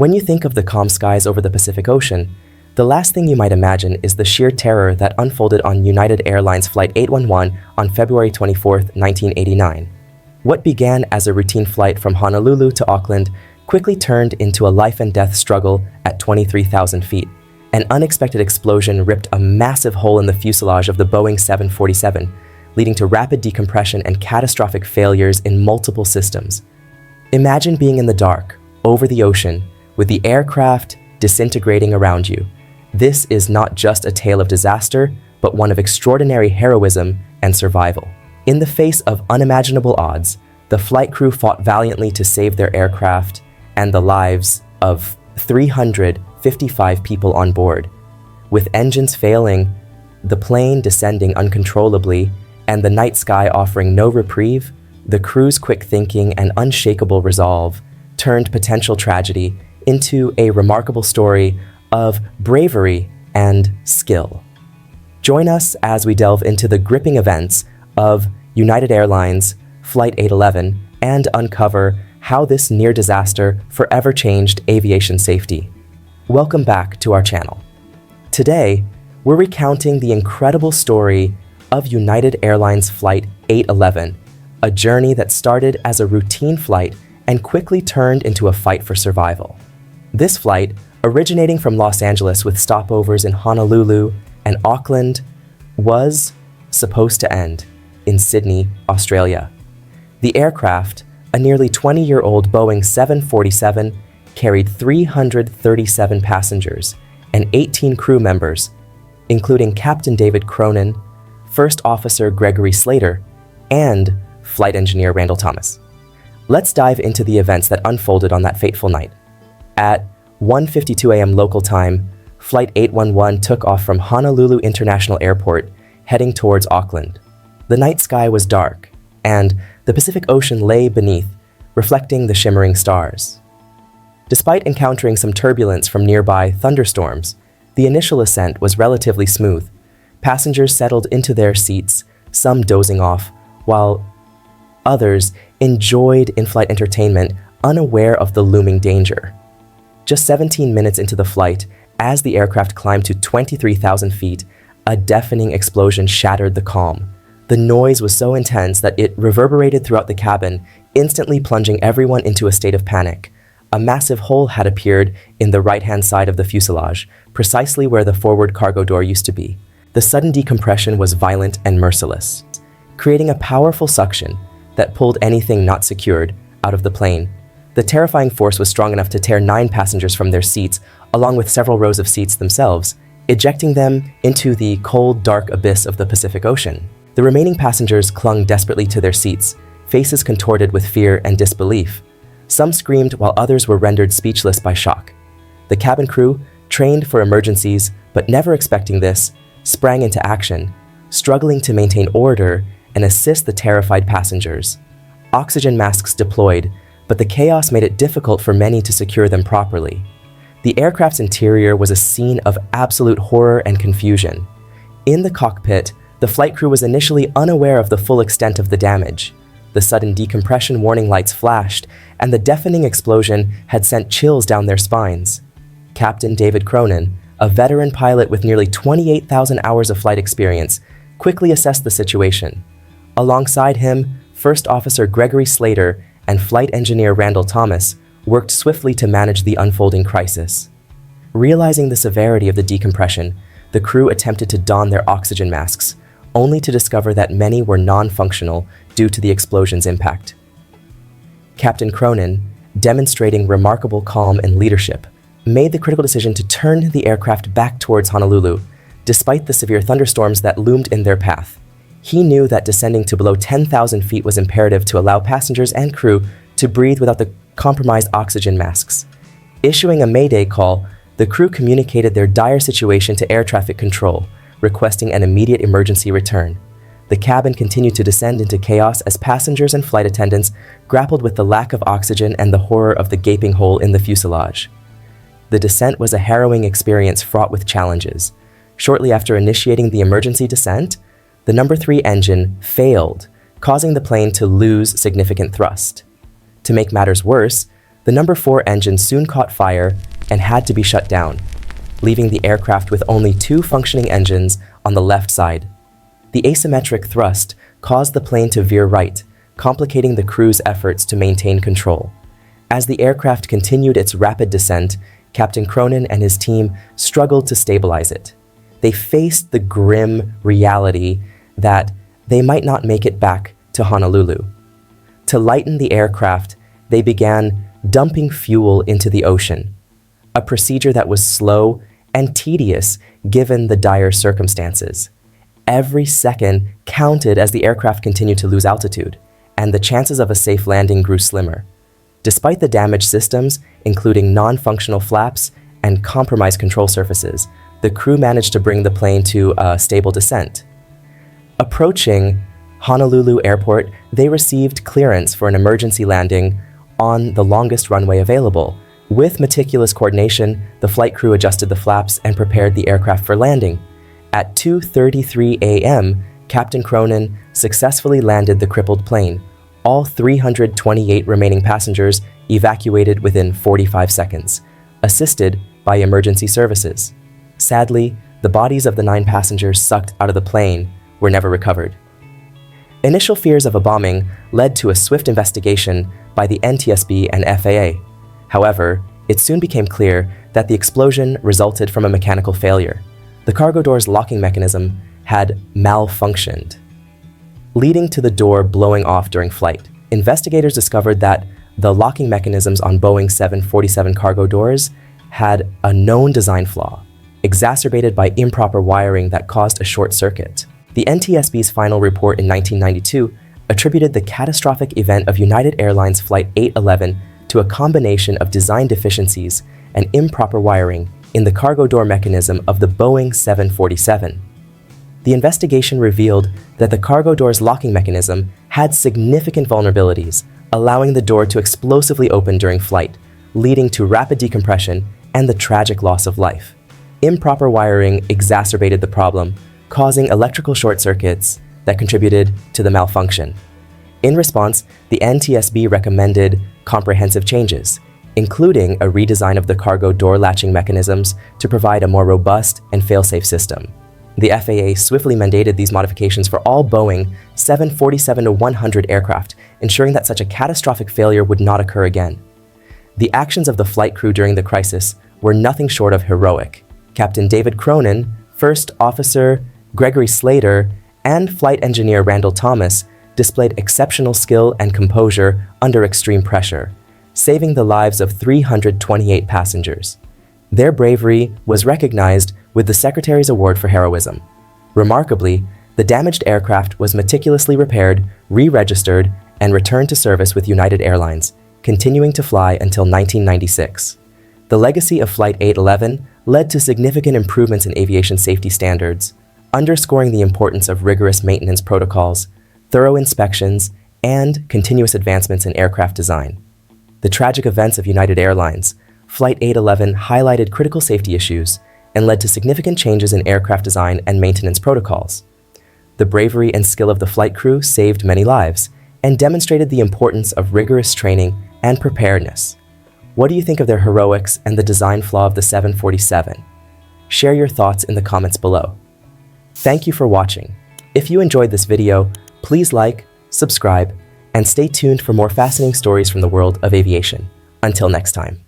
When you think of the calm skies over the Pacific Ocean, the last thing you might imagine is the sheer terror that unfolded on United Airlines Flight 811 on February 24, 1989. What began as a routine flight from Honolulu to Auckland quickly turned into a life-and-death struggle at 23,000 feet. An unexpected explosion ripped a massive hole in the fuselage of the Boeing 747, leading to rapid decompression and catastrophic failures in multiple systems. Imagine being in the dark, over the ocean, with the aircraft disintegrating around you. This is not just a tale of disaster, but one of extraordinary heroism and survival. In the face of unimaginable odds, the flight crew fought valiantly to save their aircraft and the lives of 355 people on board. With engines failing, the plane descending uncontrollably, and the night sky offering no reprieve, the crew's quick thinking and unshakable resolve turned potential tragedy into a remarkable story of bravery and skill. Join us as we delve into the gripping events of United Airlines Flight 811 and uncover how this near disaster forever changed aviation safety. Welcome back to our channel. Today, we're recounting the incredible story of United Airlines Flight 811, a journey that started as a routine flight and quickly turned into a fight for survival. This flight, originating from Los Angeles with stopovers in Honolulu and Auckland, was supposed to end in Sydney, Australia. The aircraft, a nearly 20-year-old Boeing 747, carried 337 passengers and 18 crew members, including Captain David Cronin, First Officer Gregory Slater, and Flight Engineer Randall Thomas. Let's dive into the events that unfolded on that fateful night. At 1:52 a.m. local time, Flight 811 took off from Honolulu International Airport, heading towards Auckland. The night sky was dark, and the Pacific Ocean lay beneath, reflecting the shimmering stars. Despite encountering some turbulence from nearby thunderstorms, the initial ascent was relatively smooth. Passengers settled into their seats, some dozing off, while others enjoyed in-flight entertainment, unaware of the looming danger. Just 17 minutes into the flight, as the aircraft climbed to 23,000 feet, a deafening explosion shattered the calm. The noise was so intense that it reverberated throughout the cabin, instantly plunging everyone into a state of panic. A massive hole had appeared in the right-hand side of the fuselage, precisely where the forward cargo door used to be. The sudden decompression was violent and merciless, creating a powerful suction that pulled anything not secured out of the plane. The terrifying force was strong enough to tear 9 passengers from their seats, along with several rows of seats themselves, ejecting them into the cold, dark abyss of the Pacific Ocean. The remaining passengers clung desperately to their seats, faces contorted with fear and disbelief. Some screamed while others were rendered speechless by shock. The cabin crew, trained for emergencies but never expecting this, sprang into action, struggling to maintain order and assist the terrified passengers. Oxygen masks deployed, but the chaos made it difficult for many to secure them properly. The aircraft's interior was a scene of absolute horror and confusion. In the cockpit, the flight crew was initially unaware of the full extent of the damage. The sudden decompression warning lights flashed, and the deafening explosion had sent chills down their spines. Captain David Cronin, a veteran pilot with nearly 28,000 hours of flight experience, quickly assessed the situation. Alongside him, First Officer Gregory Slater and Flight Engineer Randall Thomas worked swiftly to manage the unfolding crisis. Realizing the severity of the decompression, the crew attempted to don their oxygen masks, only to discover that many were non-functional due to the explosion's impact. Captain Cronin, demonstrating remarkable calm and leadership, made the critical decision to turn the aircraft back towards Honolulu, despite the severe thunderstorms that loomed in their path. He knew that descending to below 10,000 feet was imperative to allow passengers and crew to breathe without the compromised oxygen masks. Issuing a mayday call, the crew communicated their dire situation to air traffic control, requesting an immediate emergency return. The cabin continued to descend into chaos as passengers and flight attendants grappled with the lack of oxygen and the horror of the gaping hole in the fuselage. The descent was a harrowing experience fraught with challenges. Shortly after initiating the emergency descent, the No. 3 engine failed, causing the plane to lose significant thrust. To make matters worse, The number 4 engine soon caught fire and had to be shut down, leaving the aircraft with only 2 functioning engines on the left side. The asymmetric thrust caused the plane to veer right, complicating the crew's efforts to maintain control. As the aircraft continued its rapid descent, Captain Cronin and his team struggled to stabilize it. They faced the grim reality that they might not make it back to Honolulu. To lighten the aircraft, they began dumping fuel into the ocean, a procedure that was slow and tedious given the dire circumstances. Every second counted as the aircraft continued to lose altitude, and the chances of a safe landing grew slimmer. Despite the damaged systems, including non-functional flaps and compromised control surfaces, the crew managed to bring the plane to a stable descent. Approaching Honolulu Airport, they received clearance for an emergency landing on the longest runway available. With meticulous coordination, the flight crew adjusted the flaps and prepared the aircraft for landing. At 2:33 a.m., Captain Cronin successfully landed the crippled plane. All 328 remaining passengers evacuated within 45 seconds, assisted by emergency services. Sadly, the bodies of the 9 passengers sucked out of the plane were never recovered. Initial fears of a bombing led to a swift investigation by the NTSB and FAA. However, it soon became clear that the explosion resulted from a mechanical failure. The cargo door's locking mechanism had malfunctioned, leading to the door blowing off during flight. Investigators discovered that the locking mechanisms on Boeing 747 cargo doors had a known design flaw, exacerbated by improper wiring that caused a short circuit. The NTSB's final report in 1992 attributed the catastrophic event of United Airlines Flight 811 to a combination of design deficiencies and improper wiring in the cargo door mechanism of the Boeing 747. The investigation revealed that the cargo door's locking mechanism had significant vulnerabilities, allowing the door to explosively open during flight, leading to rapid decompression and the tragic loss of life. Improper wiring exacerbated the problem, causing electrical short circuits that contributed to the malfunction. In response, the NTSB recommended comprehensive changes, including a redesign of the cargo door latching mechanisms to provide a more robust and fail-safe system. The FAA swiftly mandated these modifications for all Boeing 747-100 aircraft, ensuring that such a catastrophic failure would not occur again. The actions of the flight crew during the crisis were nothing short of heroic. Captain David Cronin, First Officer Gregory Slater, and Flight Engineer Randall Thomas displayed exceptional skill and composure under extreme pressure, saving the lives of 328 passengers. Their bravery was recognized with the Secretary's Award for Heroism. Remarkably, the damaged aircraft was meticulously repaired, re-registered, and returned to service with United Airlines, continuing to fly until 1996. The legacy of Flight 811 led to significant improvements in aviation safety standards, underscoring the importance of rigorous maintenance protocols, thorough inspections, and continuous advancements in aircraft design. The tragic events of United Airlines, Flight 811 highlighted critical safety issues and led to significant changes in aircraft design and maintenance protocols. The bravery and skill of the flight crew saved many lives and demonstrated the importance of rigorous training and preparedness. What do you think of their heroics and the design flaw of the 747? Share your thoughts in the comments below. Thank you for watching. If you enjoyed this video, please like, subscribe, and stay tuned for more fascinating stories from the world of aviation. Until next time.